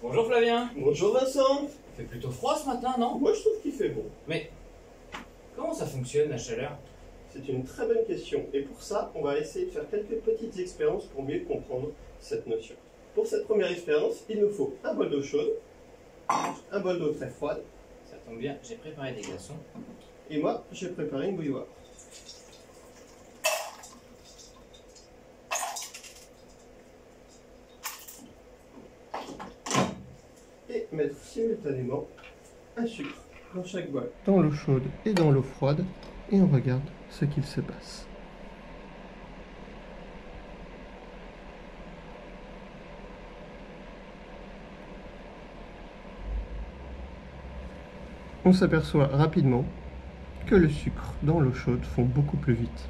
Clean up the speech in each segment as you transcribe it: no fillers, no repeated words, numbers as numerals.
Bonjour Flavien. Bonjour Vincent. Il fait plutôt froid ce matin, non? Moi je trouve qu'il fait bon. Mais comment ça fonctionne la chaleur? C'est une très bonne question et pour ça on va essayer de faire quelques petites expériences pour mieux comprendre cette notion. Pour cette première expérience, il nous faut un bol d'eau chaude, un bol d'eau très froide Ça tombe bien, j'ai préparé des glaçons. et moi j'ai préparé une bouilloire. Et mettre simultanément un sucre dans chaque bol. Dans l'eau chaude et dans l'eau froide et on regarde ce qu'il se passe. On s'aperçoit rapidement que le sucre dans l'eau chaude fond beaucoup plus vite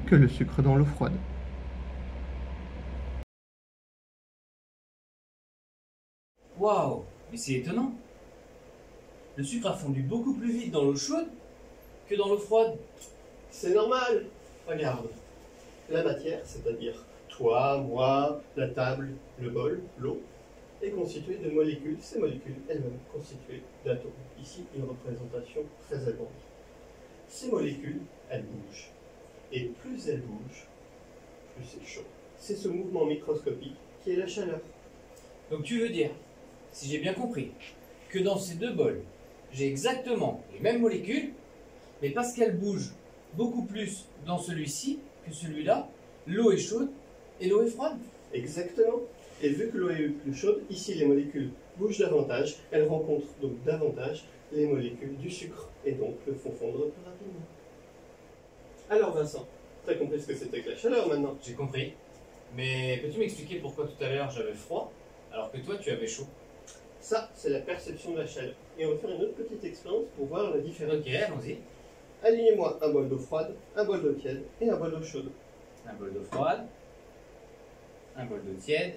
que le sucre dans l'eau froide. Waouh, mais c'est étonnant. Le sucre a fondu beaucoup plus vite dans l'eau chaude que dans l'eau froide. C'est normal. Regarde. La matière, c'est-à-dire toi, moi, la table, le bol, l'eau, est constituée de molécules. Ces molécules elles-mêmes constituées d'atomes. Ici, une représentation très agrandie. Ces molécules, elles bougent. Et plus elles bougent, plus c'est chaud. C'est ce mouvement microscopique qui est la chaleur. Donc tu veux dire, si j'ai bien compris, que dans ces deux bols, j'ai exactement les mêmes molécules, mais parce qu'elles bougent beaucoup plus dans celui-ci que celui-là, l'eau est chaude et l'eau est froide. Exactement. Et vu que l'eau est plus chaude, ici les molécules bougent davantage, elles rencontrent donc davantage les molécules du sucre et donc le font fondre plus rapidement. Alors Vincent, tu as compris ce que c'était que la chaleur maintenant? J'ai compris. Mais peux-tu m'expliquer pourquoi tout à l'heure j'avais froid alors que toi tu avais chaud? Ça, c'est la perception de la chaleur. Et on va faire une autre petite expérience pour voir la différence. Ok, allons-y. Alignez-moi un bol d'eau froide, un bol d'eau tiède et un bol d'eau chaude. Un bol d'eau froide, un bol d'eau tiède,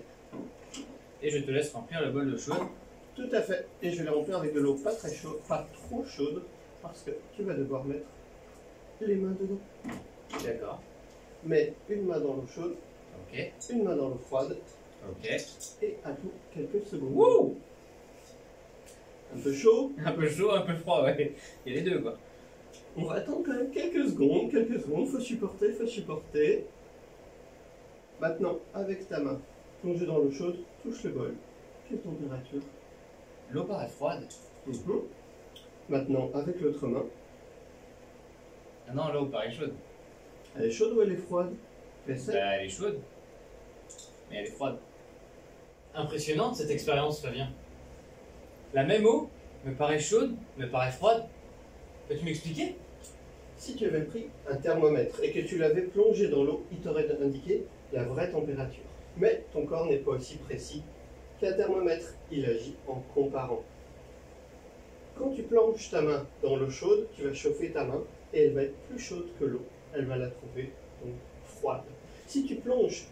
et je te laisse remplir le bol d'eau chaude. Tout à fait. Et je vais le remplir avec de l'eau pas très chaude, pas trop chaude, parce que tu vas devoir mettre les mains dedans. D'accord. Mets une main dans l'eau chaude, Ok. une main dans l'eau froide, Ok. et attends quelques secondes. Wouh! Un peu chaud. Un peu chaud, un peu froid, ouais. Il y a les deux, quoi. On va attendre quand même quelques secondes, faut supporter, faut supporter. Maintenant, avec ta main plongée dans l'eau chaude, touche le bol. Quelle température? L'eau paraît froide. Mhm. Maintenant, avec l'autre main, Ah non, l'eau paraît chaude. elle est chaude ou elle est froide? Essaie. Bah, elle est chaude, mais elle est froide. Impressionnante cette expérience, Flavien. La même eau me paraît chaude, me paraît froide. Peux-tu m'expliquer? Si tu avais pris un thermomètre et que tu l'avais plongé dans l'eau, il t'aurait indiqué la vraie température. Mais ton corps n'est pas aussi précis qu'un thermomètre. Il agit en comparant. Quand tu plonges ta main dans l'eau chaude, tu vas chauffer ta main et elle va être plus chaude que l'eau. Elle va la trouver donc froide. Si tu plonges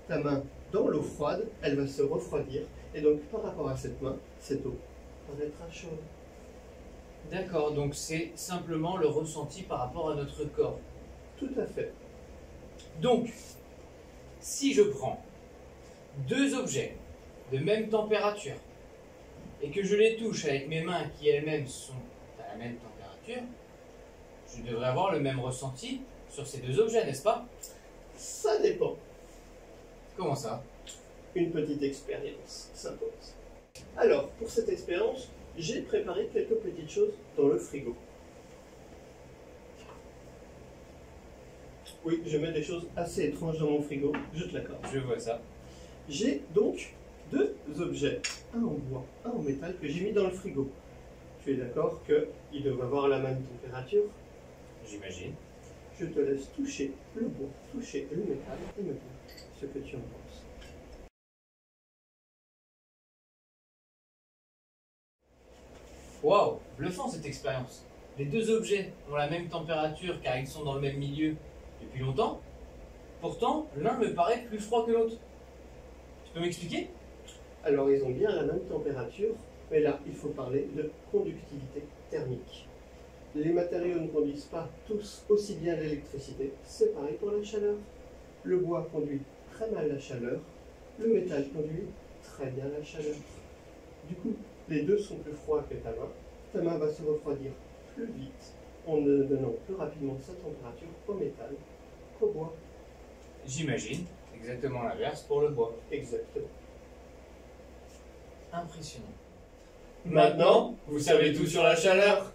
ta main dans l'eau froide, elle va se refroidir et donc par rapport à cette main, cette eau paraîtra chaude. D'accord, donc c'est simplement le ressenti par rapport à notre corps. Tout à fait. Donc, si je prends deux objets de même température et que je les touche avec mes mains qui elles-mêmes sont à la même température, je devrais avoir le même ressenti sur ces deux objets, n'est-ce pas? Ça dépend. Comment ça? Une petite expérience s'impose. Alors, pour cette expérience, j'ai préparé quelques petites choses dans le frigo. Oui, je mets des choses assez étranges dans mon frigo, je te l'accorde. Je vois ça. J'ai donc deux objets, un en bois, un en métal, que j'ai mis dans le frigo. Tu es d'accord qu'ils doivent avoir la même température? J'imagine. Je te laisse toucher le bois, toucher le métal et me dire ce que tu en penses. Waouh, bluffant cette expérience. Les deux objets ont la même température car ils sont dans le même milieu depuis longtemps. Pourtant, l'un me paraît plus froid que l'autre. Tu peux m'expliquer? Alors ils ont bien la même température, mais là il faut parler de conductivité thermique. Les matériaux ne conduisent pas tous aussi bien l'électricité, c'est pareil pour la chaleur. Le bois conduit très mal la chaleur, le métal conduit très bien la chaleur. Du coup, les deux sont plus froids que ta main. Ta main va se refroidir plus vite en ne donnant plus rapidement sa température au métal qu'au bois. J'imagine exactement l'inverse pour le bois. Exactement. Impressionnant. Maintenant, vous savez tout sur la chaleur.